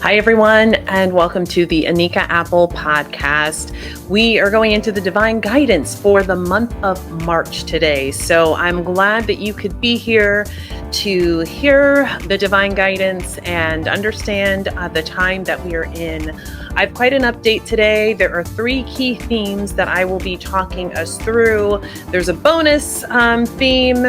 Hi, everyone, and welcome to the Anika Apple podcast. We are going into the divine guidance for the month of March today. So I'm glad that you could be here to hear the divine guidance and understand the time that we are in. I have quite an update today. There are 3 key themes that I will be talking us through. There's a bonus theme,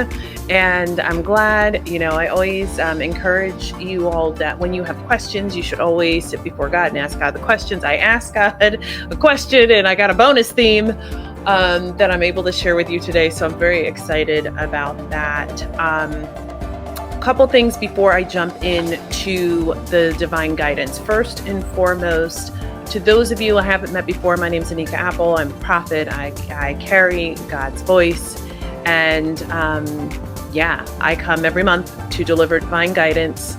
and I'm glad, I always encourage you all that when you have questions, you should always sit before God and ask God the questions. I asked God a question and I got a bonus theme that I'm able to share with you today. So I'm very excited about that. Couple things before I jump into the divine guidance. First and foremost, to those of you I haven't met before, my name is Anika Apple. I'm a prophet. I carry God's voice, and I come every month to deliver divine guidance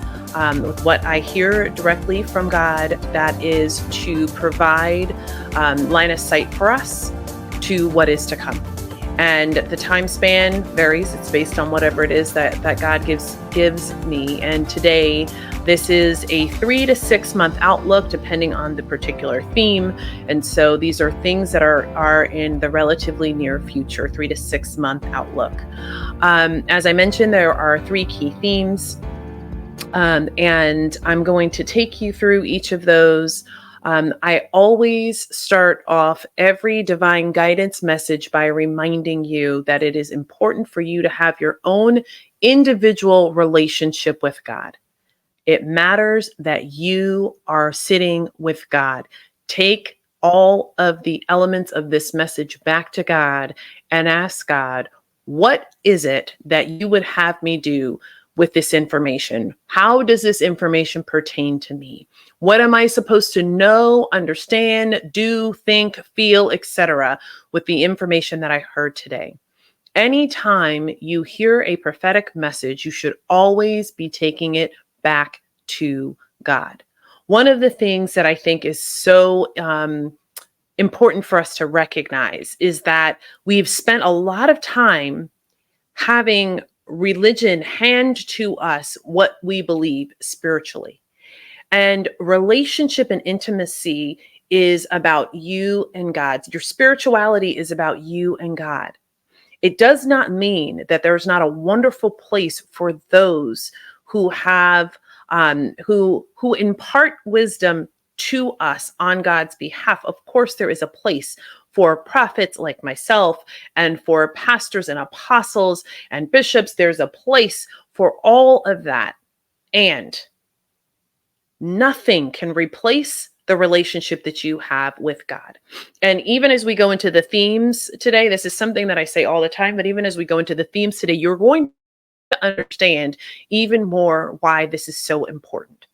with what I hear directly from God. That is to provide line of sight for us to what is to come. And the time span varies. It's based on whatever it is that God gives me. And today, this is a 3 to 6 month outlook, depending on the particular theme. And so these are things that are in the relatively near future, 3 to 6 month outlook. As I mentioned, there are 3 key themes. And I'm going to take you through each of those. I always start off every divine guidance message by reminding you that it is important for you to have your own individual relationship with God. It matters that you are sitting with God. Take all of the elements of this message back to God and ask God, what is it that you would have me do with this information? How does this information pertain to me? What am I supposed to know, understand, do, think, feel, etc. with the information that I heard today? Anytime you hear a prophetic message, you should always be taking it back to God. One of the things that I think is so important for us to recognize is that we've spent a lot of time having religion hand to us what we believe spiritually. And relationship and intimacy is about you and God. Your spirituality is about you and God. It does not mean that there's not a wonderful place for those who have who impart wisdom to us on God's behalf. Of course, there is a place for prophets like myself and for pastors and apostles and bishops. There's a place for all of that. And nothing can replace the relationship that you have with God. And even as we go into the themes today, this is something that I say all the time, but even as we go into the themes today, you're going to understand even more why this is so important.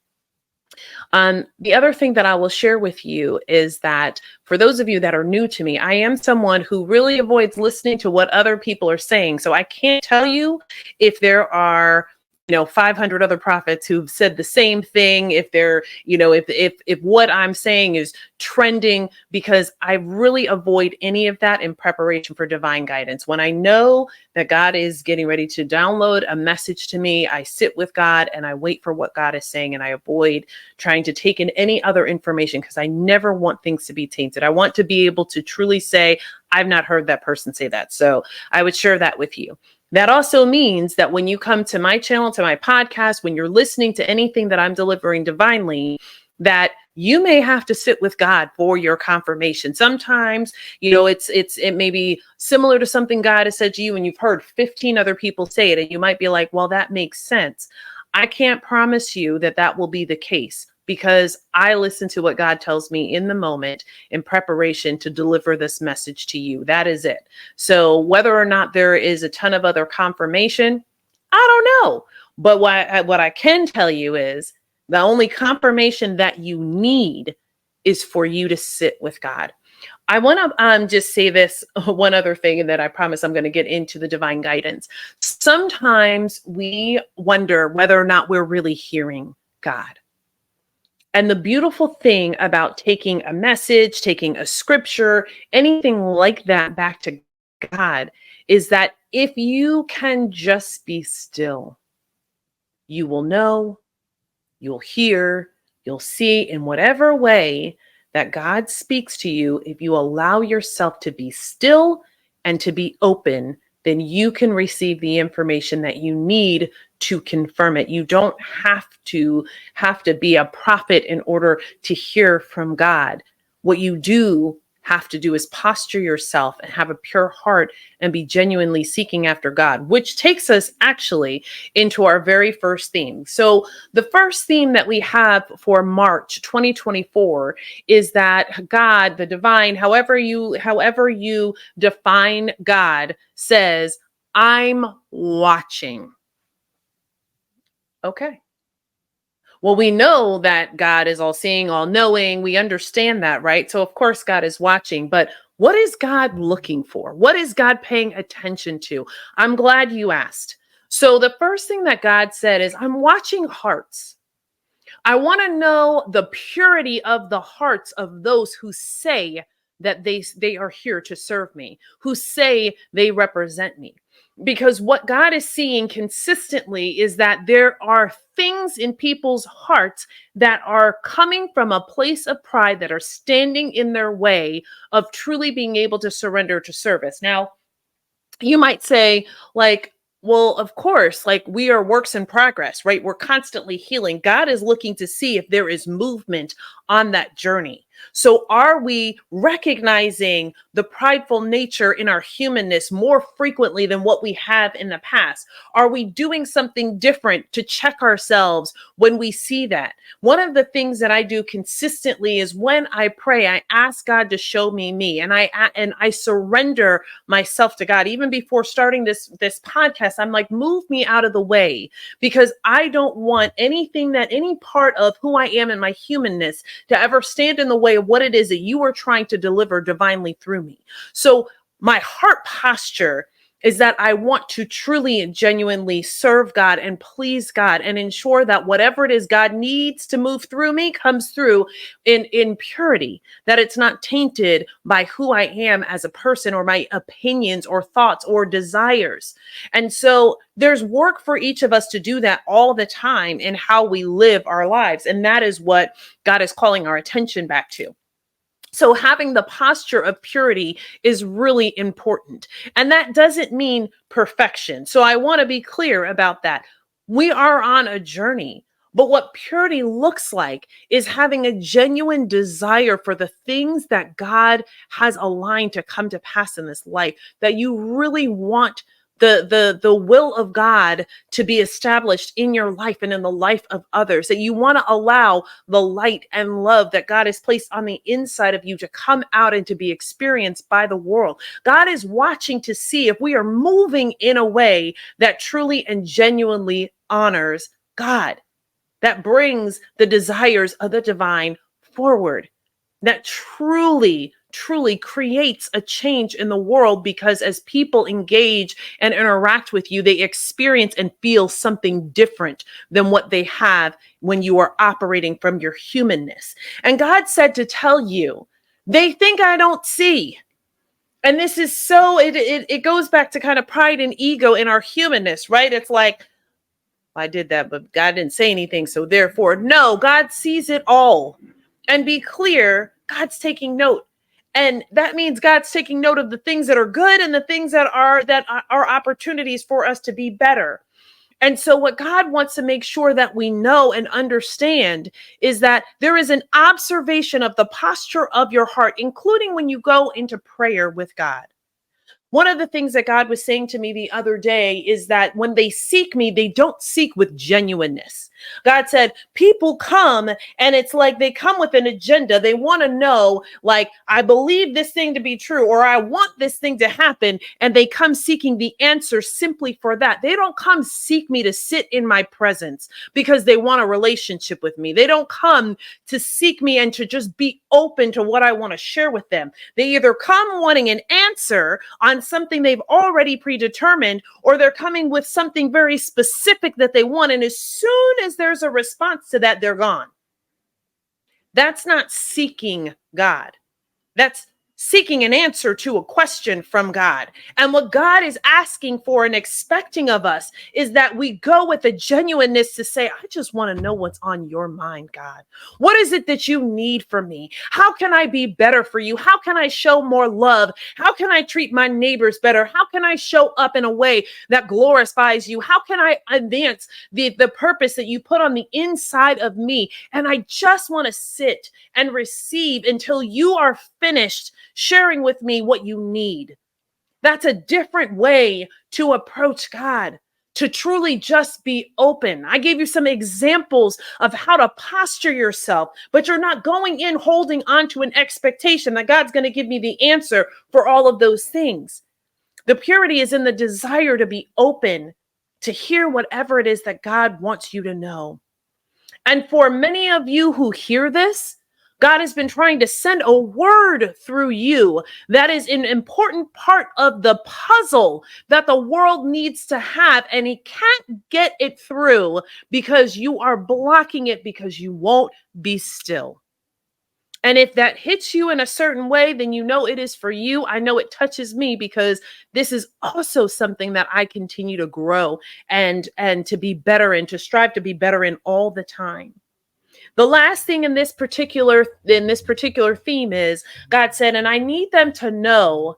The other thing that I will share with you is that for those of you that are new to me, I am someone who really avoids listening to what other people are saying. So I can't tell you if there are 500 other prophets who've said the same thing, if they're, if what I'm saying is trending, because I really avoid any of that in preparation for divine guidance. When I know that God is getting ready to download a message to me, I sit with God and I wait for what God is saying, and I avoid trying to take in any other information because I never want things to be tainted. I want to be able to truly say, I've not heard that person say that. So I would share that with you. That also means that when you come to my channel, to my podcast, when you're listening to anything that I'm delivering divinely, that you may have to sit with God for your confirmation. Sometimes, it may be similar to something God has said to you and you've heard 15 other people say it, and you might be like, well, that makes sense. I can't promise you that that will be the case, because I listen to what God tells me in the moment in preparation to deliver this message to you. That is it. So whether or not there is a ton of other confirmation, I don't know. But what I can tell you is the only confirmation that you need is for you to sit with God. I want to just say this one other thing, and then I promise I'm going to get into the divine guidance. Sometimes we wonder whether or not we're really hearing God. And the beautiful thing about taking a message, taking a scripture, anything like that back to God is that if you can just be still, you will know, you'll hear, You'll see in whatever way that God speaks to you, if you allow yourself to be still and to be open, then you can receive the information that you need to confirm it. You don't have to be a prophet in order to hear from God. What you do have to do is posture yourself and have a pure heart and be genuinely seeking after God, which takes us actually into our very first theme. So the first theme that we have for March 2024 is that God, the divine, however you define God, says, I'm watching. Okay. Well, we know that God is all seeing, all knowing. We understand that, right? So, of course, God is watching. But what is God looking for? What is God paying attention to? I'm glad you asked. So, the first thing that God said is, I'm watching hearts. I want to know the purity of the hearts of those who say that they are here to serve me, who say they represent me. Because what God is seeing consistently is that there are things in people's hearts that are coming from a place of pride that are standing in their way of truly being able to surrender to service. Now, you might say, like, well, of course, like we are works in progress, right? We're constantly healing. God is looking to see if there is movement on that journey. So are we recognizing the prideful nature in our humanness more frequently than what we have in the past? Are we doing something different to check ourselves when we see that? One of the things that I do consistently is when I pray, I ask God to show me, and I surrender myself to God. Even before starting this podcast, I'm like, move me out of the way, because I don't want anything, that any part of who I am in my humanness to ever stand in the way of what it is that you are trying to deliver divinely through me. So my heart posture is that I want to truly and genuinely serve God and please God and ensure that whatever it is God needs to move through me comes through in purity, that it's not tainted by who I am as a person or my opinions or thoughts or desires. And so there's work for each of us to do that all the time in how we live our lives. And that is what God is calling our attention back to. So having the posture of purity is really important. And that doesn't mean perfection. So I want to be clear about that. We are on a journey. But what purity looks like is having a genuine desire for the things that God has aligned to come to pass in this life, that you really want the will of God to be established in your life and in the life of others, that you want to allow the light and love that God has placed on the inside of you to come out and to be experienced by the world. God is watching to see if we are moving in a way that truly and genuinely honors God, that brings the desires of the divine forward, that truly creates a change in the world, because as people engage and interact with you, they experience and feel something different than what they have when you are operating from your humanness. And God said to tell you, they think I don't see. And this is so, it goes back to kind of pride and ego in our humanness, right? It's like, I did that, but God didn't say anything. So therefore, no, God sees it all. And be clear, God's taking note. And that means God's taking note of the things that are good and the things that are opportunities for us to be better. And so what God wants to make sure that we know and understand is that there is an observation of the posture of your heart, including when you go into prayer with God. One of the things that God was saying to me the other day is that when they seek me, they don't seek with genuineness. God said, people come and it's like they come with an agenda. They want to know, like, I believe this thing to be true, or I want this thing to happen. And they come seeking the answer simply for that. They don't come seek me to sit in my presence because they want a relationship with me. They don't come to seek me and to just be open to what I want to share with them. They either come wanting an answer on something they've already predetermined, or they're coming with something very specific that they want. And as soon as there's a response to that, they're gone. That's not seeking God. That's seeking an answer to a question from God. And what God is asking for and expecting of us is that we go with a genuineness to say, I just want to know what's on your mind, God. What is it that you need from me? How can I be better for you? How can I show more love? How can I treat my neighbors better? How can I show up in a way that glorifies you? How can I advance the purpose that you put on the inside of me? And I just want to sit and receive until you are finished sharing with me what you need. That's a different way to approach God, to truly just be open. I gave you some examples of how to posture yourself, but you're not going in holding on to an expectation that God's going to give me the answer for all of those things. The purity is in the desire to be open, to hear whatever it is that God wants you to know. And for many of you who hear this, God has been trying to send a word through you that is an important part of the puzzle that the world needs to have. And he can't get it through because you are blocking it because you won't be still. And if that hits you in a certain way, then you know it is for you. I know it touches me because this is also something that I continue to grow and to be better in, to strive to be better in all the time. The last thing in this particular theme is God said, and I need them to know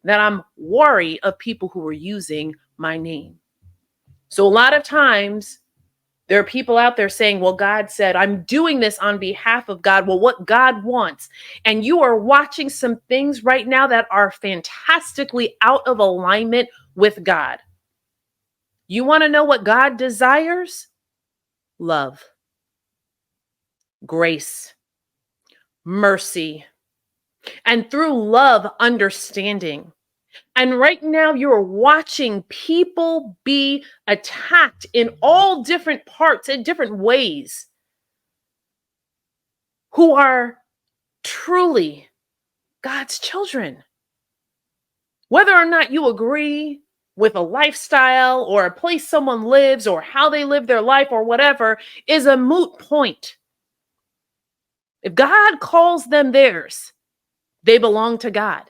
that I'm wary of people who are using my name. So a lot of times there are people out there saying, well, God said, I'm doing this on behalf of God. Well, what God wants. And you are watching some things right now that are fantastically out of alignment with God. You want to know what God desires? Love, grace, mercy, and through love, understanding. And right now you're watching people be attacked in all different parts, in different ways, who are truly God's children. Whether or not you agree with a lifestyle or a place someone lives or how they live their life or whatever is a moot point. If God calls them theirs, they belong to God.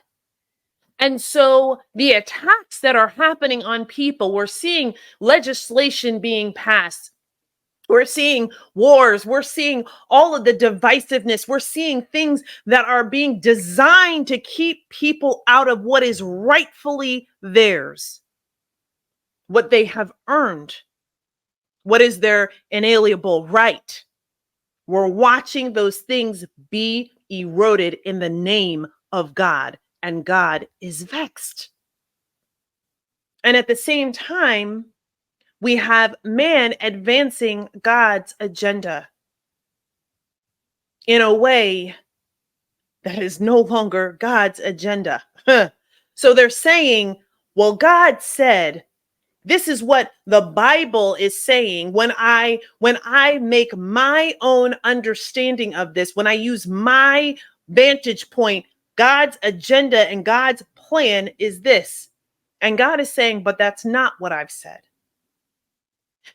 And so the attacks that are happening on people, we're seeing legislation being passed. We're seeing wars. We're seeing all of the divisiveness. We're seeing things that are being designed to keep people out of what is rightfully theirs, what they have earned, what is their inalienable right. We're watching those things be eroded in the name of God, and God is vexed. And at the same time, we have man advancing God's agenda in a way that is no longer God's agenda. So they're saying, well, God said, this is what the Bible is saying. When I make my own understanding of this, when I use my vantage point, God's agenda and God's plan is this. And God is saying, but that's not what I've said.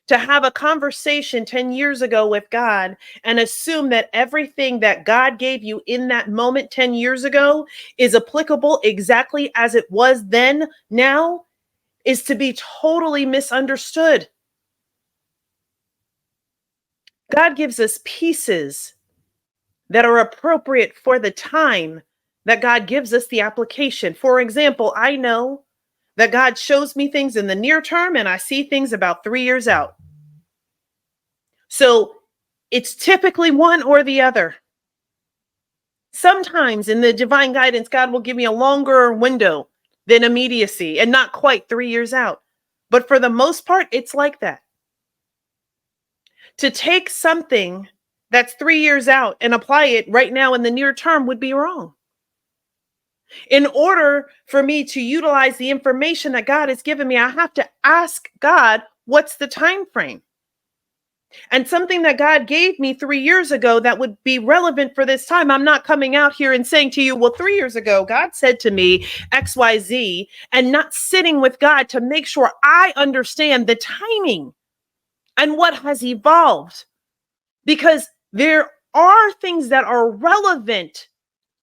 To have a conversation 10 years ago with God and assume that everything that God gave you in that moment 10 years ago is applicable exactly as it was then, now, is to be totally misunderstood. God gives us pieces that are appropriate for the time that God gives us the application. For example, I know that God shows me things in the near term and I see things about 3 years out. So it's typically one or the other. Sometimes in the divine guidance, God will give me a longer window than immediacy and not quite 3 years out. But for the most part, it's like that. To take something that's 3 years out and apply it right now in the near term would be wrong. In order for me to utilize the information that God has given me, I have to ask God, what's the time frame? And something that God gave me 3 years ago that would be relevant for this time. I'm not coming out here and saying to you, well, 3 years ago, God said to me XYZ, and not sitting with God to make sure I understand the timing and what has evolved. Because there are things that are relevant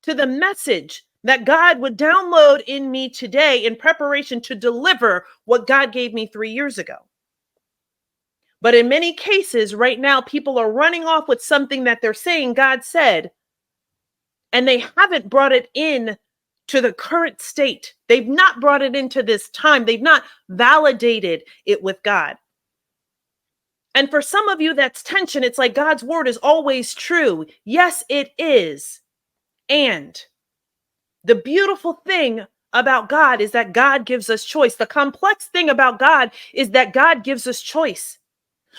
to the message that God would download in me today in preparation to deliver what God gave me 3 years ago. But in many cases, right now, people are running off with something that they're saying God said, and they haven't brought it in to the current state. They've not brought it into this time. They've not validated it with God. And for some of you, that's tension. It's like God's word is always true. Yes, it is. And the beautiful thing about God is that God gives us choice. The complex thing about God is that God gives us choice.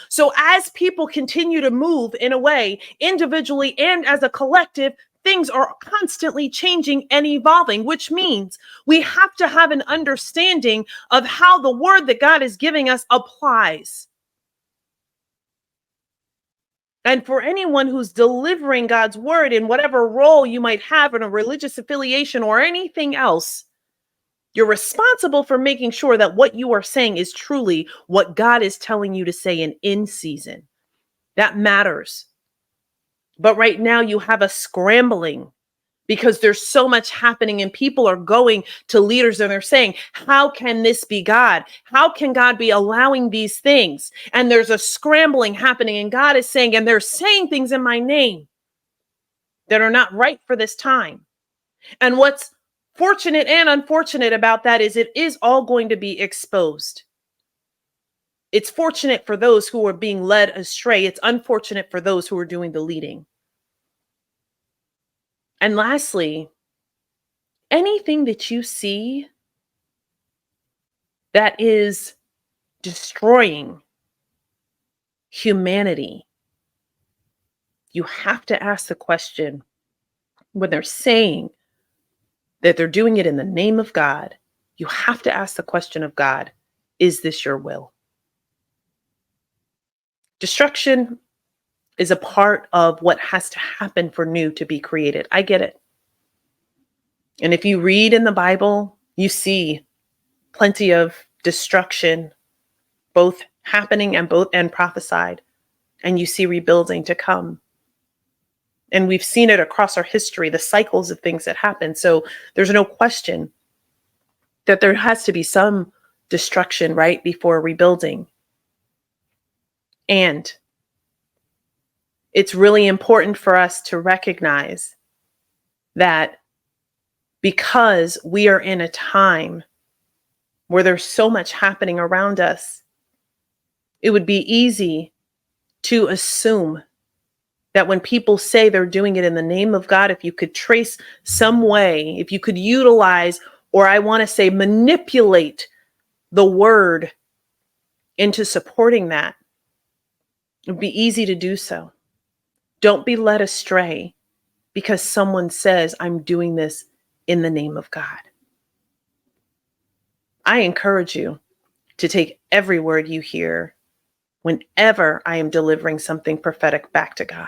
So as people continue to move in a way, individually and as a collective, things are constantly changing and evolving, which means we have to have an understanding of how the word that God is giving us applies. And for anyone who's delivering God's word in whatever role you might have in a religious affiliation or anything else, you're responsible for making sure that what you are saying is truly what God is telling you to say in season. That matters. But right now you have a scrambling because there's so much happening and people are going to leaders and they're saying, how can this be God? How can God be allowing these things? And there's a scrambling happening and God is saying, and they're saying things in my name that are not right for this time. And what's fortunate and unfortunate about that is it is all going to be exposed. It's fortunate for those who are being led astray. It's unfortunate for those who are doing the leading. And lastly, anything that you see that is destroying humanity, you have to ask the question when they're saying that they're doing it in the name of God, you have to ask the question of God, is this your will? Destruction is a part of what has to happen for new to be created. I get it. And if you read in the Bible, you see plenty of destruction, both happening and prophesied. And you see rebuilding to come. And we've seen it across our history, the cycles of things that happen. So there's no question that there has to be some destruction right before rebuilding. And it's really important for us to recognize that because we are in a time where there's so much happening around us, it would be easy to assume that when people say they're doing it in the name of God, if you could trace some way, if you could utilize, or I want to say manipulate the word into supporting that, it would be easy to do so. Don't be led astray because someone says, I'm doing this in the name of God. I encourage you to take every word you hear whenever I am delivering something prophetic back to God.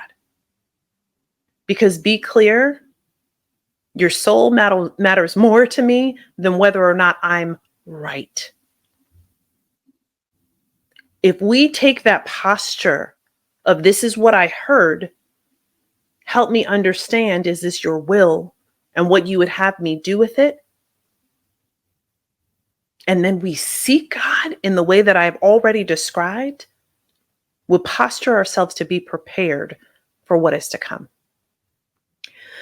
Because be clear, your soul matters more to me than whether or not I'm right. If we take that posture of this is what I heard, help me understand, is this your will and what you would have me do with it? And then we seek God in the way that I've already described, we'll posture ourselves to be prepared for what is to come.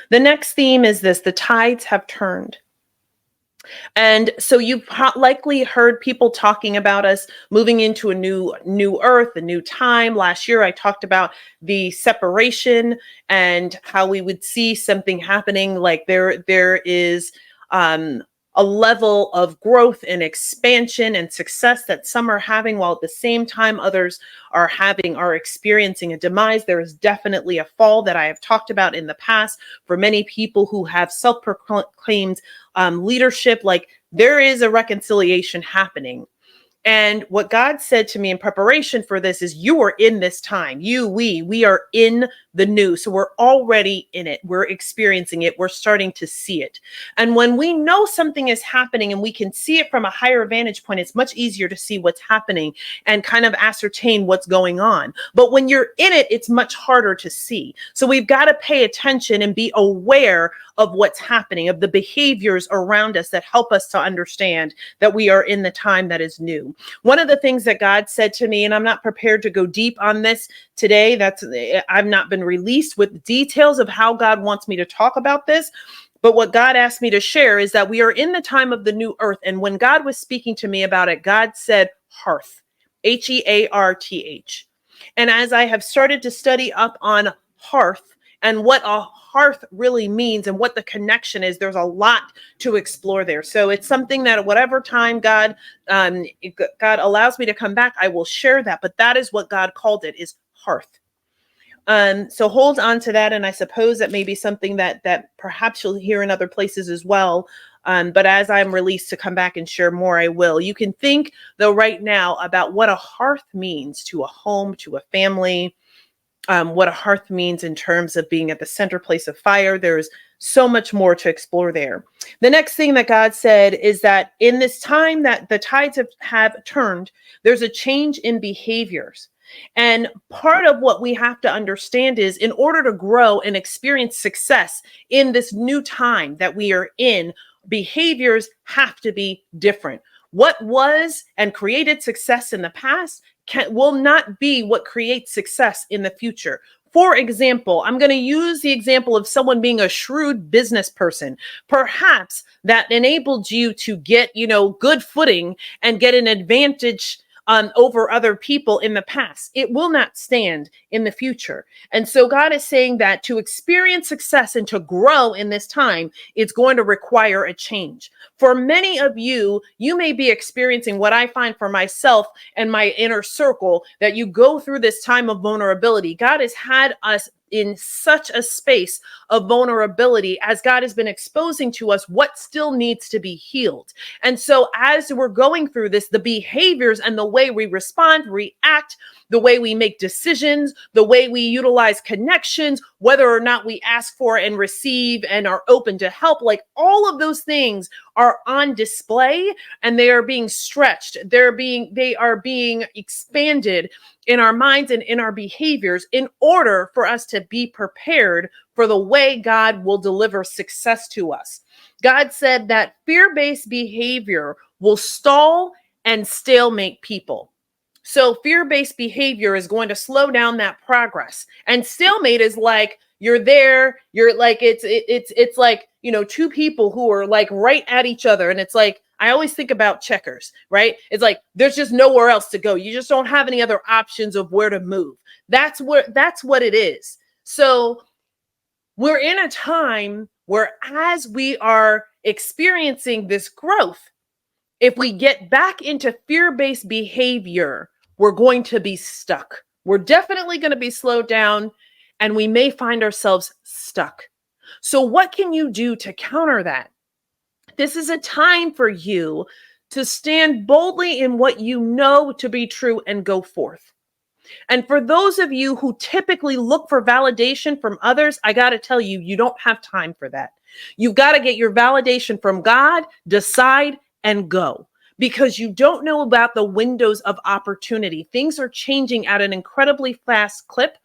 The next theme is this: the tides have turned. And so you've likely heard people talking about us moving into a new earth, a new time. Last year, I talked about the separation and how we would see something happening. Like there is a level of growth and expansion and success that some are having, while at the same time others are experiencing a demise. There is definitely a fall that I have talked about in the past for many people who have self-proclaimed leadership. Like, there is a reconciliation happening. And what God said to me in preparation for this is, you are in this time. We are in the new. So we're already in it. We're experiencing it. We're starting to see it. And when we know something is happening and we can see it from a higher vantage point, it's much easier to see what's happening and kind of ascertain what's going on. But when you're in it, it's much harder to see. So we've got to pay attention and be aware of what's happening, of the behaviors around us that help us to understand that we are in the time that is new. One of the things that God said to me, and I'm not prepared to go deep on this today, I've not been released with details of how God wants me to talk about this. But what God asked me to share is that we are in the time of the new earth. And when God was speaking to me about it, God said hearth, Hearth. And as I have started to study up on hearth and what a hearth really means and what the connection is, there's a lot to explore there. So it's something that whatever time God allows me to come back, I will share that. But that is what God called it, is hearth. So hold on to that. And I suppose that may be something that perhaps you'll hear in other places as well. But as I'm released to come back and share more, I will. You can think, though, right now about what a hearth means to a home, to a family, what a hearth means in terms of being at the center place of fire. There's so much more to explore there. The next thing that God said is that in this time that the tides have turned, there's a change in behaviors. And part of what we have to understand is, in order to grow and experience success in this new time that we are in, behaviors have to be different. What was and created success in the past will not be what creates success in the future. For example, I'm going to use the example of someone being a shrewd business person. Perhaps that enabled you to get, good footing and get an advantage over other people in the past. It will not stand in the future. And so God is saying that to experience success and to grow in this time, it's going to require a change. For many of you, you may be experiencing what I find for myself and my inner circle, that you go through this time of vulnerability. God has had us in such a space of vulnerability as God has been exposing to us what still needs to be healed. And so as we're going through this, the behaviors and the way we respond, react, the way we make decisions, the way we utilize connections, whether or not we ask for and receive and are open to help, like all of those things are on display and they are being stretched. They are being expanded in our minds and in our behaviors in order for us to be prepared for the way God will deliver success to us. God said that fear-based behavior will stall and stalemate people. So fear-based behavior is going to slow down that progress. And stalemate is like, you're there, you're like, it's like, two people who are like right at each other. And it's like, I always think about checkers, right? It's like, there's just nowhere else to go. You just don't have any other options of where to move. That's what it is. So we're in a time where, as we are experiencing this growth, if we get back into fear-based behavior, we're going to be stuck. We're definitely going to be slowed down, and we may find ourselves stuck. So what can you do to counter that? This is a time for you to stand boldly in what you know to be true and go forth. And for those of you who typically look for validation from others, I got to tell you, you don't have time for that. You've got to get your validation from God, decide, and go. Because you don't know about the windows of opportunity. Things are changing at an incredibly fast clip.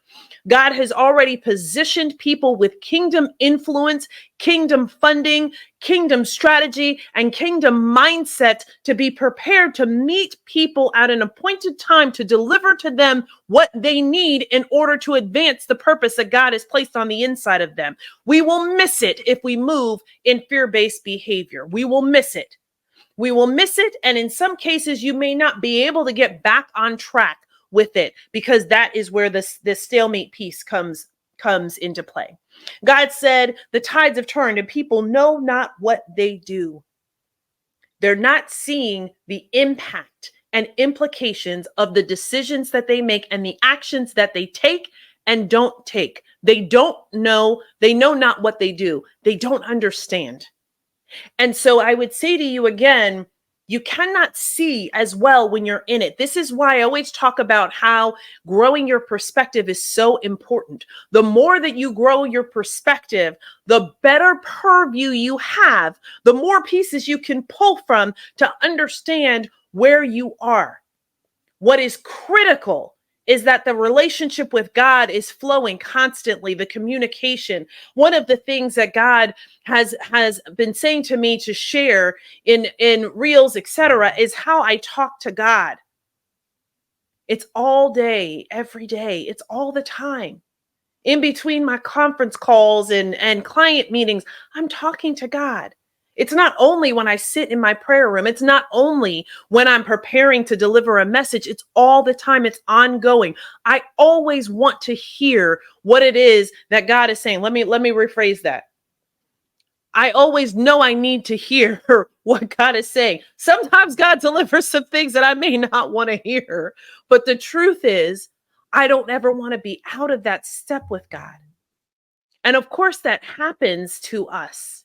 God has already positioned people with kingdom influence, kingdom funding, kingdom strategy, and kingdom mindset to be prepared to meet people at an appointed time to deliver to them what they need in order to advance the purpose that God has placed on the inside of them. We will miss it if we move in fear-based behavior. We will miss it. We will miss it. And in some cases, you may not be able to get back on track with it, because that is where this stalemate piece comes into play. God said the tides have turned and people know not what they do. They're not seeing the impact and implications of the decisions that they make and the actions that they take and don't take. They don't know. They know not what they do. They don't understand. And so I would say to you again, you cannot see as well when you're in it. This is why I always talk about how growing your perspective is so important. The more that you grow your perspective, the better purview you have, the more pieces you can pull from to understand where you are. What is critical is that the relationship with God is flowing constantly, the communication. One of the things that God has been saying to me to share in reels, etc., is how I talk to God. It's all day, every day. It's all the time. In between my conference calls and client meetings, I'm talking to God. It's not only when I sit in my prayer room, it's not only when I'm preparing to deliver a message, it's all the time, it's ongoing. I always want to hear what it is that God is saying. Let me rephrase that. I always know I need to hear what God is saying. Sometimes God delivers some things that I may not want to hear, but the truth is, I don't ever want to be out of that step with God. And of course, that happens to us.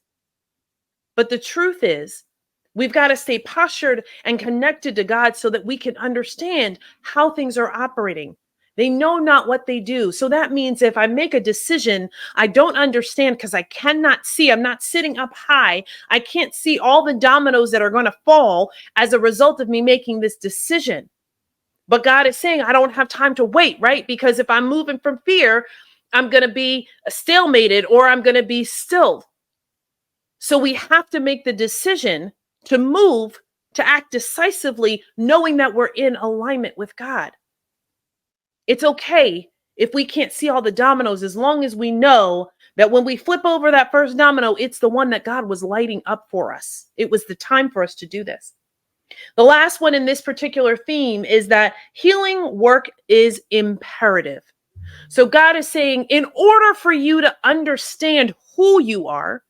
But the truth is, we've got to stay postured and connected to God so that we can understand how things are operating. They know not what they do. So that means if I make a decision, I don't understand because I cannot see. I'm not sitting up high. I can't see all the dominoes that are going to fall as a result of me making this decision. But God is saying, I don't have time to wait, right? Because if I'm moving from fear, I'm going to be stalemated or I'm going to be stilled. So we have to make the decision to move, to act decisively, knowing that we're in alignment with God. It's okay if we can't see all the dominoes, as long as we know that when we flip over that first domino, it's the one that God was lighting up for us. It was the time for us to do this. The last one in this particular theme is that healing work is imperative. So God is saying, in order for you to understand who you are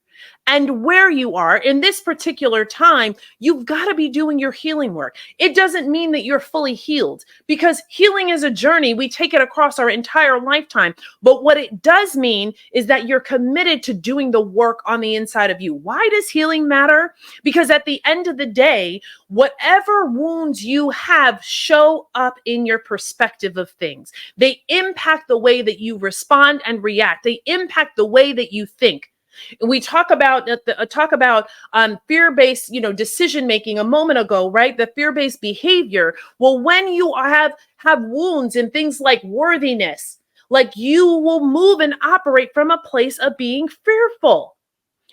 and where you are in this particular time, you've got to be doing your healing work. It doesn't mean that you're fully healed, because healing is a journey. We take it across our entire lifetime. But what it does mean is that you're committed to doing the work on the inside of you. Why does healing matter? Because at the end of the day, whatever wounds you have show up in your perspective of things. They impact the way that you respond and react. They impact the way that you think. We talk about fear-based, decision making a moment ago, right? The fear-based behavior. Well, when you have wounds and things like worthiness, like, you will move and operate from a place of being fearful.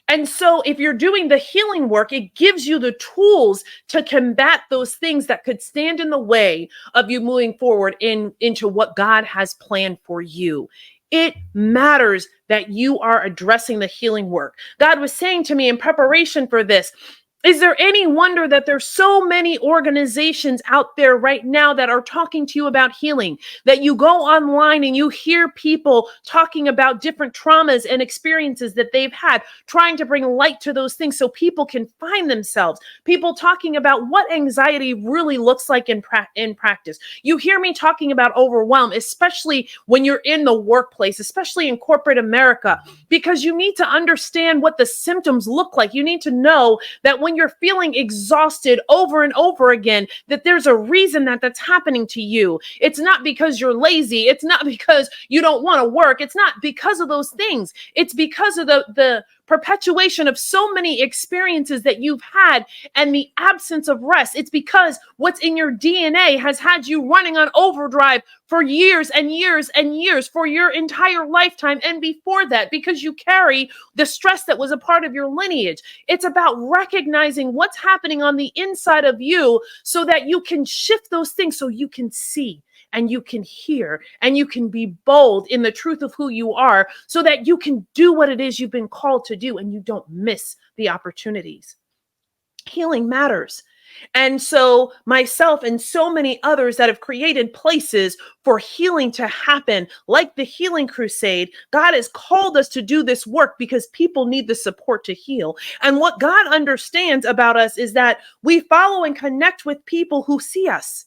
And so if you're doing the healing work, it gives you the tools to combat those things that could stand in the way of you moving forward into what God has planned for you. It matters that you are addressing the healing work. God was saying to me in preparation for this, is there any wonder that there's so many organizations out there right now that are talking to you about healing, that you go online and you hear people talking about different traumas and experiences that they've had, trying to bring light to those things so people can find themselves, people talking about what anxiety really looks like in practice. You hear me talking about overwhelm, especially when you're in the workplace, especially in corporate America, because you need to understand what the symptoms look like. You need to know that when you're feeling exhausted over and over again, that there's a reason that that's happening to you. It's not because you're lazy. It's not because you don't want to work. It's not because of those things. It's because of the perpetuation of so many experiences that you've had and the absence of rest. It's because what's in your DNA has had you running on overdrive for years and years and years, for your entire lifetime and before that, because you carry the stress that was a part of your lineage. It's about recognizing what's happening on the inside of you so that you can shift those things, so you can see and you can hear and you can be bold in the truth of who you are, so that you can do what it is you've been called to do and you don't miss the opportunities. Healing matters. And so myself and so many others that have created places for healing to happen, like the Healing Crusade, God has called us to do this work because people need the support to heal. And what God understands about us is that we follow and connect with people who see us.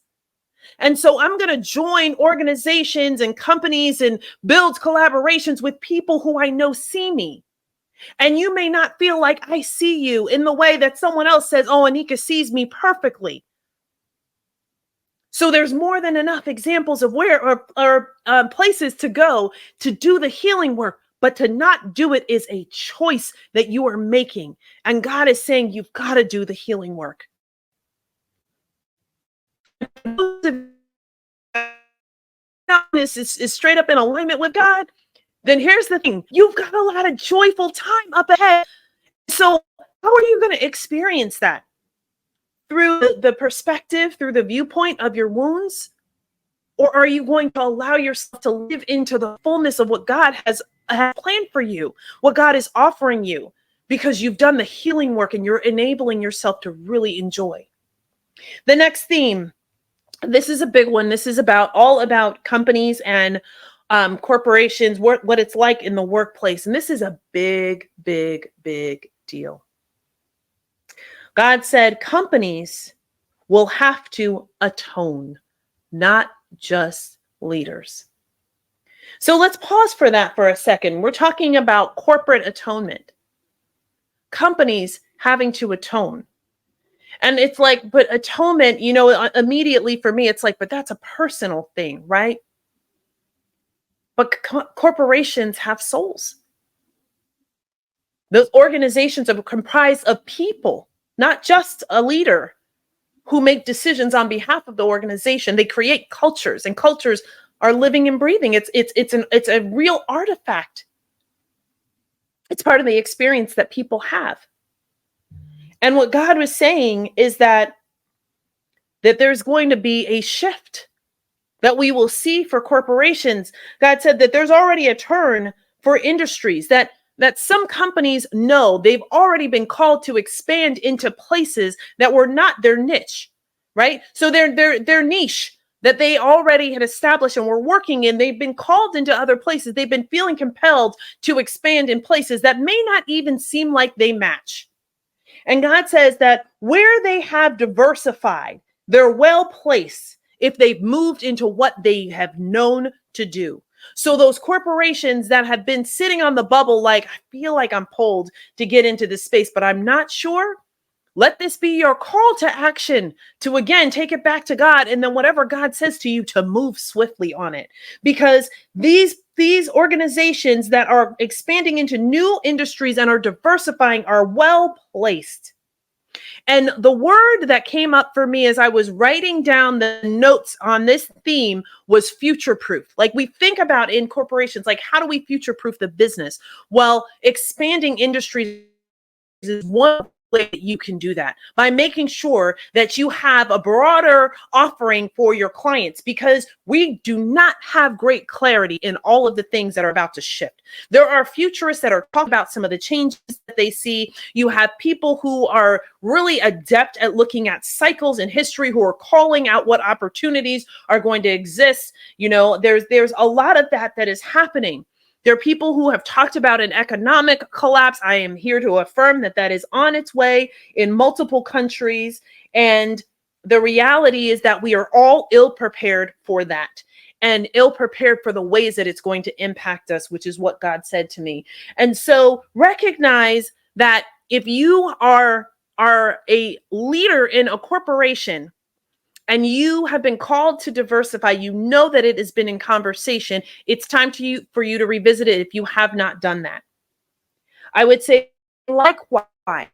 And so I'm going to join organizations and companies and build collaborations with people who I know see me. And you may not feel like I see you in the way that someone else says, oh, Anika sees me perfectly. So there's more than enough examples of where or places to go to do the healing work, but to not do it is a choice that you are making. And God is saying, you've got to do the healing work. is straight up in alignment with God, then here's the thing. You've got a lot of joyful time up ahead. So how are you going to experience that? Through the perspective, through the viewpoint of your wounds? Or are you going to allow yourself to live into the fullness of what God has planned for you, what God is offering you, because you've done the healing work and you're enabling yourself to really enjoy? The next theme, this is a big one. This is all about companies and corporations, what it's like in the workplace. And this is a big, big, big deal. God said companies will have to atone, not just leaders. So let's pause for that for a second. We're talking about corporate atonement. Companies having to atone. And it's like, but atonement, immediately for me, it's like, but that's a personal thing, right? But corporations have souls. Those organizations are comprised of people, not just a leader who make decisions on behalf of the organization. They create cultures, and cultures are living and breathing. It's a real artifact. It's part of the experience that people have. And what God was saying is that there's going to be a shift that we will see for corporations. God said that there's already a turn for industries, that some companies know they've already been called to expand into places that were not their niche, right? So their niche that they already had established and were working in, they've been called into other places. They've been feeling compelled to expand in places that may not even seem like they match. And God says that where they have diversified, they're well placed if they've moved into what they have known to do. So those corporations that have been sitting on the bubble, like, I feel like I'm pulled to get into this space, but I'm not sure. Let this be your call to action, to again take it back to God, and then whatever God says to you, to move swiftly on it. Because these organizations that are expanding into new industries and are diversifying are well placed. And the word that came up for me as I was writing down the notes on this theme was future proof. Like, we think about in corporations, like, how do we future proof the business? Well, expanding industries is one way that you can do that, by making sure that you have a broader offering for your clients, because we do not have great clarity in all of the things that are about to shift. There are futurists that are talking about some of the changes that they see. You have people who are really adept at looking at cycles in history, who are calling out what opportunities are going to exist. There's a lot of that is happening. There are people who have talked about an economic collapse. I am here to affirm that is on its way in multiple countries. And the reality is that we are all ill prepared for that, and ill prepared for the ways that it's going to impact us, which is what God said to me. And so recognize that if you are a leader in a corporation, and you have been called to diversify, you know that it has been in conversation. It's time for you to revisit it if you have not done that. I would say likewise,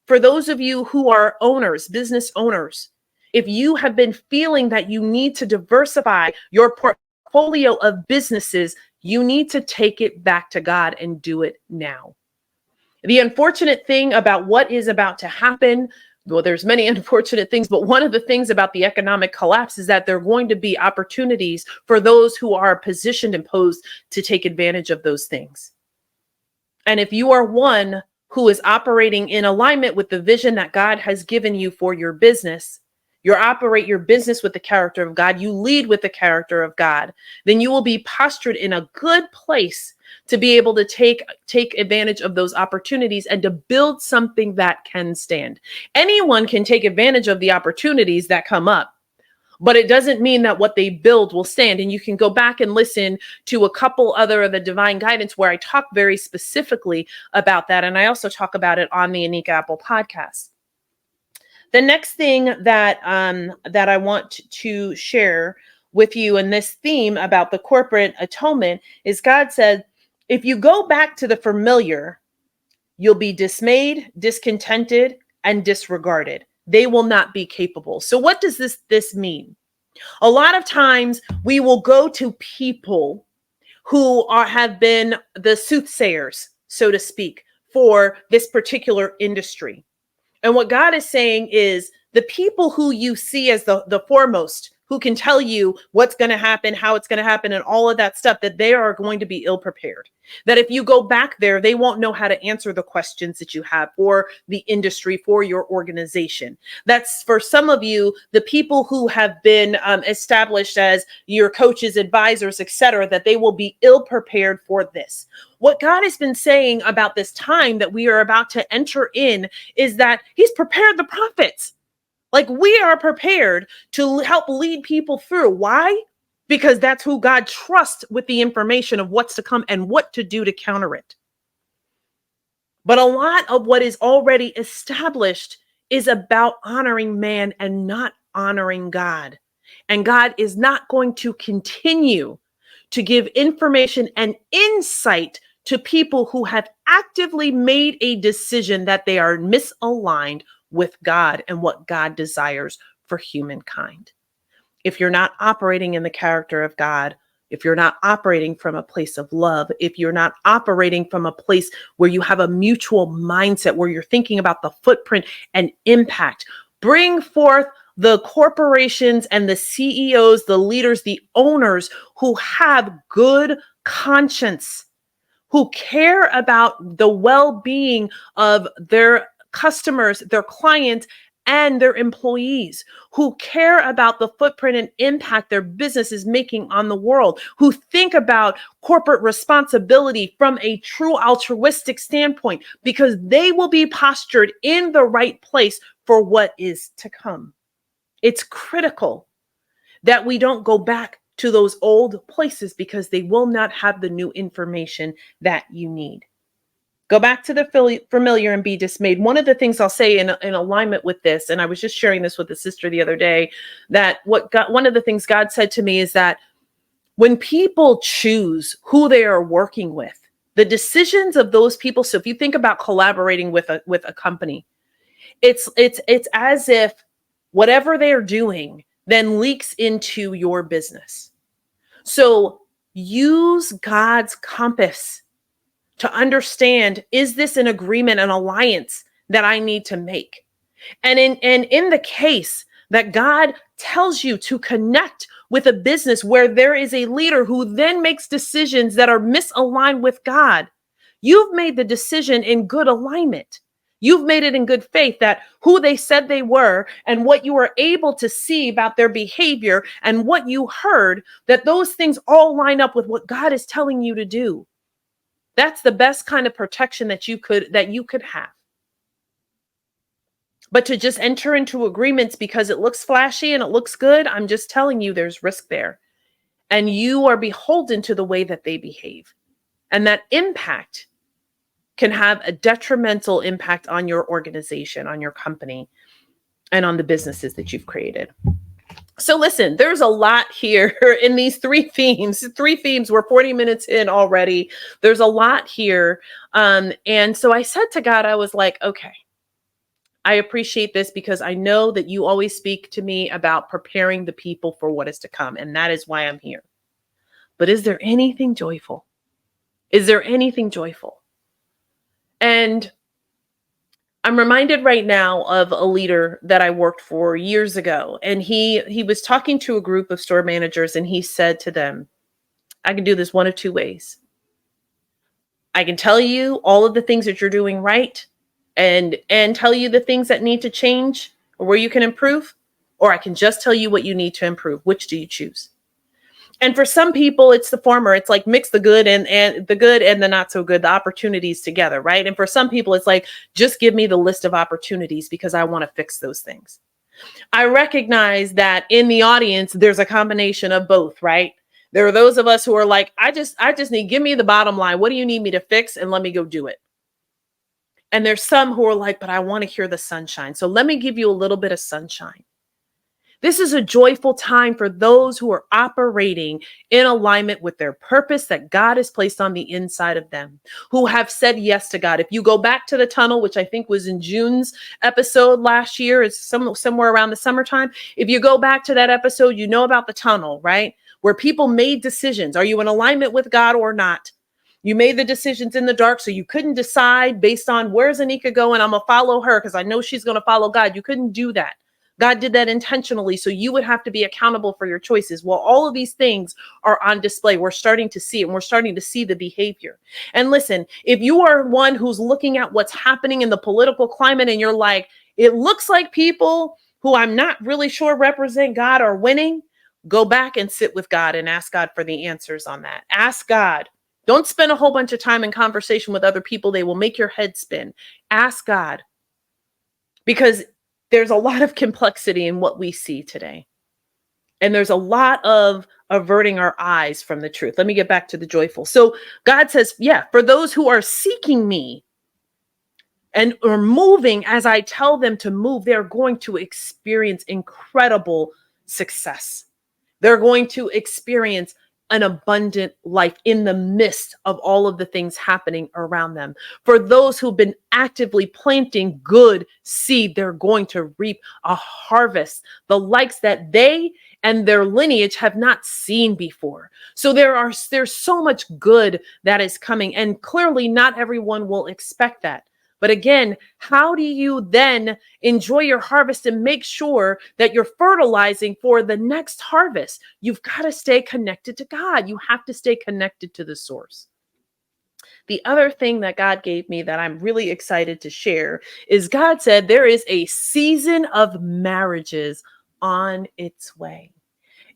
for those of you who are owners, business owners, if you have been feeling that you need to diversify your portfolio of businesses, you need to take it back to God and do it now. The unfortunate thing about what is about to happen, well, there's many unfortunate things, but one of the things about the economic collapse is that there are going to be opportunities for those who are positioned and posed to take advantage of those things. And if you are one who is operating in alignment with the vision that God has given you for your business, you operate your business with the character of God, you lead with the character of God, then you will be postured in a good place to be able to take advantage of those opportunities and to build something that can stand. Anyone can take advantage of the opportunities that come up, but it doesn't mean that what they build will stand. And you can go back and listen to a couple other of the divine guidance where I talk very specifically about that. And I also talk about it on the Anika Apple podcast. The next thing that I want to share with you in this theme about the corporate atonement is God said, if you go back to the familiar, you'll be dismayed, discontented, and disregarded. They will not be capable. So what does this mean? A lot of times we will go to people who have been the soothsayers, so to speak, for this particular industry. And what God is saying is the people who you see as the foremost, who can tell you what's going to happen, how it's going to happen, and all of that stuff, that they are going to be ill prepared. That if you go back there, they won't know how to answer the questions that you have for the industry, for your organization. That's for some of you, the people who have been established as your coaches, advisors, etc., that they will be ill prepared for this. What God has been saying about this time that we are about to enter in is that He's prepared the prophets. Like, we are prepared to help lead people through. Why? Because that's who God trusts with the information of what's to come and what to do to counter it. But a lot of what is already established is about honoring man and not honoring God. And God is not going to continue to give information and insight to people who have actively made a decision that they are misaligned with God and what God desires for humankind. If you're not operating in the character of God, if you're not operating from a place of love, if you're not operating from a place where you have a mutual mindset, where you're thinking about the footprint and impact, bring forth the corporations and the CEOs, the leaders, the owners who have good conscience, who care about the well-being of their customers, their clients, and their employees, who care about the footprint and impact their business is making on the world, who think about corporate responsibility from a true altruistic standpoint, because they will be postured in the right place for what is to come. It's critical that we don't go back to those old places, because they will not have the new information that you need. Go back to the familiar and be dismayed. One of the things I'll say in alignment with this, and I was just sharing this with a sister the other day, that one of the things God said to me is that when people choose who they are working with, the decisions of those people. So if you think about collaborating with a company, it's as if whatever they're doing then leaks into your business. So use God's compass to understand, is this an agreement, an alliance that I need to make? And in the case that God tells you to connect with a business where there is a leader who then makes decisions that are misaligned with God, you've made the decision in good alignment. You've made it in good faith that who they said they were and what you were able to see about their behavior and what you heard, that those things all line up with what God is telling you to do. That's the best kind of protection that you could have. But to just enter into agreements because it looks flashy and it looks good, I'm just telling you there's risk there. And you are beholden to the way that they behave. And that impact can have a detrimental impact on your organization, on your company, and on the businesses that you've created. So listen, there's a lot here in these three themes. We're 40 minutes in already. There's a lot here. And so I said to God, I was like, okay, I appreciate this, because I know that you always speak to me about preparing the people for what is to come. And that is why I'm here. But is there anything joyful? Is there anything joyful? And I'm reminded right now of a leader that I worked for years ago, and he was talking to a group of store managers, and he said to them, I can do this one of two ways. I can tell you all of the things that you're doing right and tell you the things that need to change or where you can improve, or I can just tell you what you need to improve. Which do you choose? And for some people, it's the former. It's like mix the good and the good and the not so good, the opportunities together, right? And for some people, it's like, just give me the list of opportunities because I want to fix those things. I recognize that in the audience, there's a combination of both, right? There are those of us who are like, I just need, give me the bottom line. What do you need me to fix? And let me go do it. And there's some who are like, but I want to hear the sunshine. So let me give you a little bit of sunshine. This is a joyful time for those who are operating in alignment with their purpose that God has placed on the inside of them, who have said yes to God. If you go back to the tunnel, which I think was in June's episode last year, it's somewhere around the summertime. If you go back to that episode, you know about the tunnel, right? Where people made decisions. Are you in alignment with God or not? You made the decisions in the dark, so you couldn't decide based on where's Anika going? I'm going to follow her because I know she's going to follow God. You couldn't do that. God did that intentionally, so you would have to be accountable for your choices. Well, all of these things are on display. We're starting to see it, and we're starting to see the behavior. And listen, if you are one who's looking at what's happening in the political climate and you're like, it looks like people who I'm not really sure represent God are winning, go back and sit with God and ask God for the answers on that. Ask God. Don't spend a whole bunch of time in conversation with other people. They will make your head spin. Ask God. Because there's a lot of complexity in what we see today. And there's a lot of averting our eyes from the truth. Let me get back to the joyful. So God says, yeah, for those who are seeking me and are moving as I tell them to move, they're going to experience incredible success. They're going to experience an abundant life in the midst of all of the things happening around them. For those who've been actively planting good seed, they're going to reap a harvest, the likes that they and their lineage have not seen before. So there's so much good that is coming, and clearly not everyone will expect that. But again, how do you then enjoy your harvest and make sure that you're fertilizing for the next harvest? You've got to stay connected to God. You have to stay connected to the source. The other thing that God gave me that I'm really excited to share is God said there is a season of marriages on its way.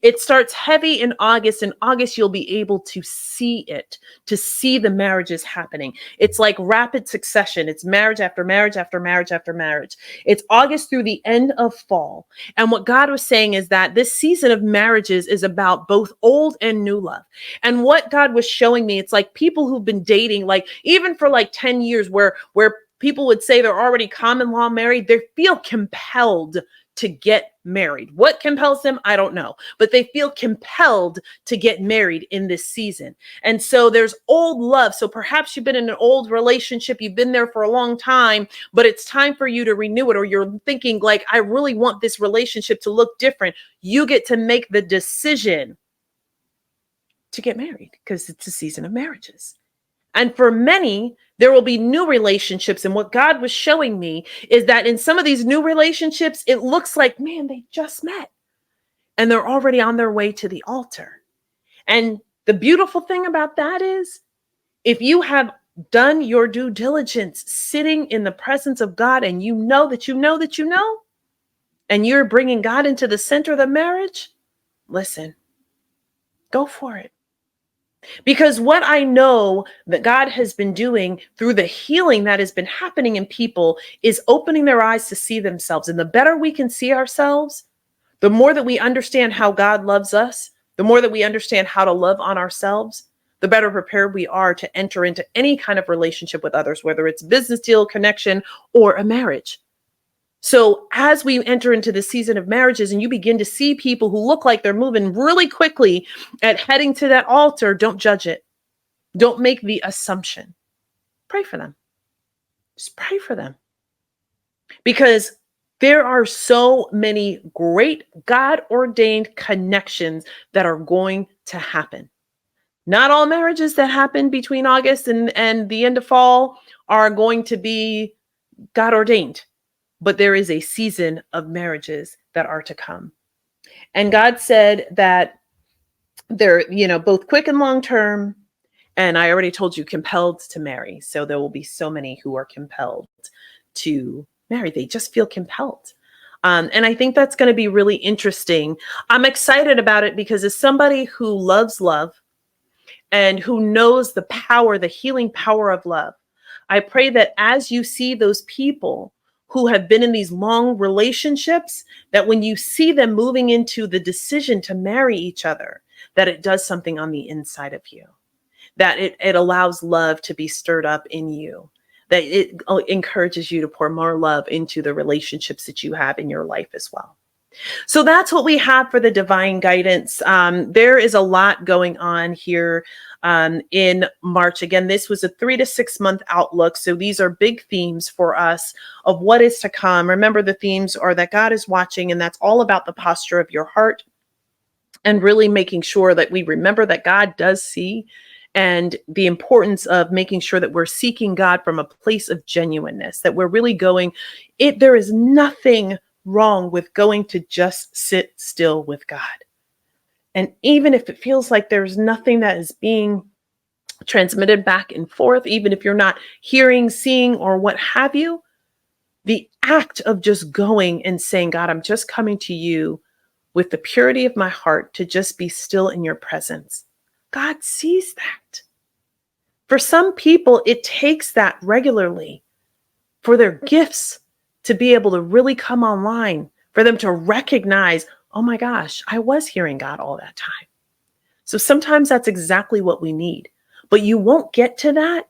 It starts heavy in August. In August, you'll be able to see it, to see the marriages happening. It's like rapid succession. It's marriage after marriage after marriage after marriage. It's August through the end of fall. And what God was saying is that this season of marriages is about both old and new love. And what God was showing me, it's like people who've been dating, like even for like 10 years, where people would say they're already common law married, they feel compelled to get married. What compels them? I don't know, but they feel compelled to get married in this season. And so there's old love. So perhaps you've been in an old relationship, you've been there for a long time, but it's time for you to renew it, or you're thinking like, I really want this relationship to look different. You get to make the decision to get married because it's a season of marriages. And for many, there will be new relationships. And what God was showing me is that in some of these new relationships, it looks like, man, they just met and they're already on their way to the altar. And the beautiful thing about that is if you have done your due diligence sitting in the presence of God and you know that you know that you know, and you're bringing God into the center of the marriage, listen, go for it. Because what I know that God has been doing through the healing that has been happening in people is opening their eyes to see themselves. And the better we can see ourselves, the more that we understand how God loves us, the more that we understand how to love on ourselves, the better prepared we are to enter into any kind of relationship with others, whether it's business deal, connection, or a marriage. So as we enter into the season of marriages and you begin to see people who look like they're moving really quickly at heading to that altar, don't judge it. Don't make the assumption. Pray for them. Just pray for them. Because there are so many great God-ordained connections that are going to happen. Not all marriages that happen between August and the end of fall are going to be God-ordained. But there is a season of marriages that are to come. And God said that they're, both quick and long term. And I already told you, compelled to marry. So there will be so many who are compelled to marry. They just feel compelled. And I think that's going to be really interesting. I'm excited about it because as somebody who loves love and who knows the power, the healing power of love, I pray that as you see those people who have been in these long relationships, that when you see them moving into the decision to marry each other, that it does something on the inside of you, that it allows love to be stirred up in you, that it encourages you to pour more love into the relationships that you have in your life as well. So that's what we have for the divine guidance. There is a lot going on here in March. Again, this was a 3 to 6 month outlook. So these are big themes for us of what is to come. Remember, the themes are that God is watching, and that's all about the posture of your heart and really making sure that we remember that God does see, and the importance of making sure that we're seeking God from a place of genuineness, that we're really going, there is nothing wrong with going to just sit still with God. And even if it feels like there's nothing that is being transmitted back and forth, even if you're not hearing, seeing, or what have you, the act of just going and saying, God, I'm just coming to you with the purity of my heart to just be still in your presence. God sees that. For some people, it takes that regularly for their gifts to be able to really come online, for them to recognize, oh my gosh, I was hearing God all that time. So sometimes that's exactly what we need. But you won't get to that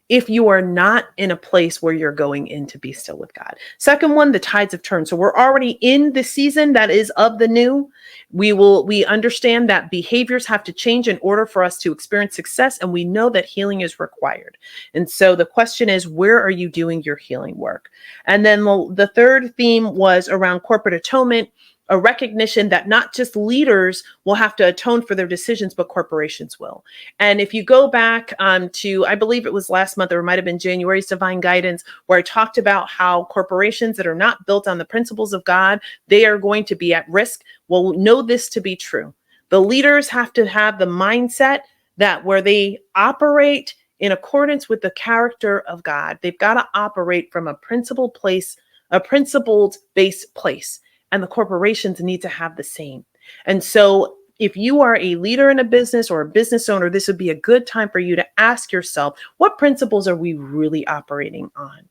if you are not in a place where you're going in to be still with God. Second one, the tides have turned. So we're already in the season that is of the new. We understand that behaviors have to change in order for us to experience success, and we know that healing is required. And so the question is, where are you doing your healing work? And then the third theme was around corporate atonement, a recognition that not just leaders will have to atone for their decisions, but corporations will. And if you go back to, I believe it was last month, or it might have been January's Divine Guidance, where I talked about how corporations that are not built on the principles of God, they are going to be at risk. Well, know this to be true. The leaders have to have the mindset that where they operate in accordance with the character of God, they've got to operate from a principled place, a principled-based place. And the corporations need to have the same. And so if you are a leader in a business or a business owner, this would be a good time for you to ask yourself, what principles are we really operating on?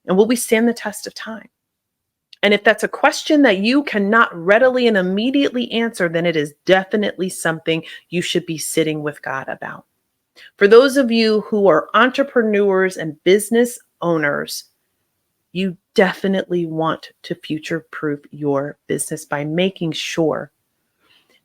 And will we stand the test of time? And if that's a question that you cannot readily and immediately answer, then it is definitely something you should be sitting with God about. For those of you who are entrepreneurs and business owners, you definitely want to future-proof your business by making sure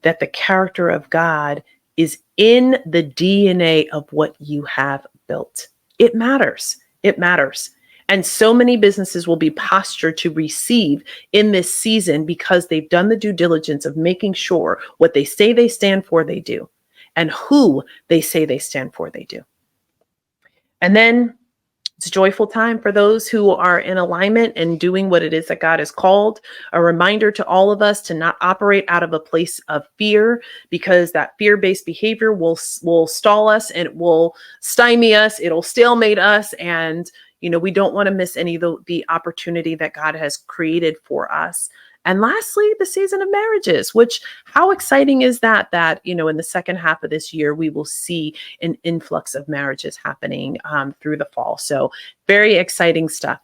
that the character of God is in the DNA of what you have built. It matters. It matters. And so many businesses will be postured to receive in this season because they've done the due diligence of making sure what they say they stand for, they do, and who they say they stand for, they do. And then it's a joyful time for those who are in alignment and doing what it is that God has called. A reminder to all of us to not operate out of a place of fear, because that fear-based behavior will stall us, and it will stymie us. It'll stalemate us. And, we don't want to miss any of the opportunity that God has created for us. And lastly, the season of marriages, which how exciting is that, in the second half of this year, we will see an influx of marriages happening through the fall. So very exciting stuff.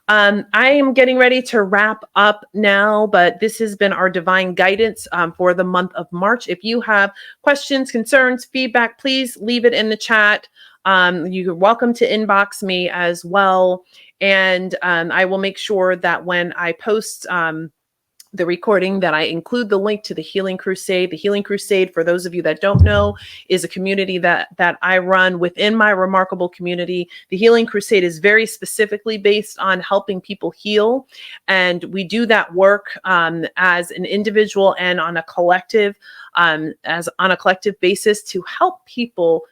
I am getting ready to wrap up now, but this has been our divine guidance for the month of March. If you have questions, concerns, feedback, please leave it in the chat. You're welcome to inbox me as well. And I will make sure that when I post the recording, that I include the link to the Healing Crusade. The Healing Crusade, for those of you that don't know, is a community that I run within my remarkable community. The Healing Crusade is very specifically based on helping people heal. And we do that work as an individual and on a collective, basis to help people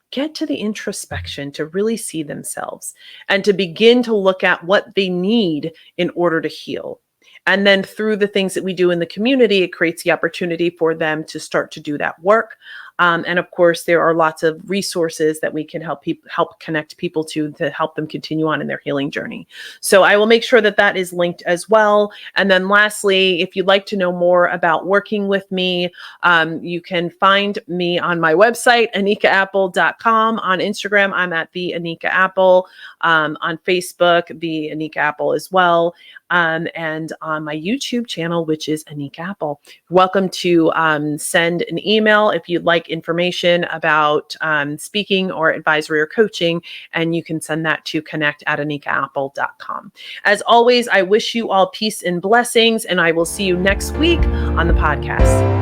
get to the introspection, to really see themselves and to begin to look at what they need in order to heal. And then through the things that we do in the community, it creates the opportunity for them to start to do that work. And of course, there are lots of resources that we can help connect people to help them continue on in their healing journey. So I will make sure that that is linked as well. And then lastly, if you'd like to know more about working with me, you can find me on my website, anikaapple.com. On Instagram, I'm at the Anika Apple. On Facebook, the Anika Apple as well. And on my YouTube channel, which is Anika Apple. You're welcome to send an email if you'd like like information about speaking or advisory or coaching, and you can send that to connect@anikaapple.com. As always, I wish you all peace and blessings, and I will see you next week on the podcast.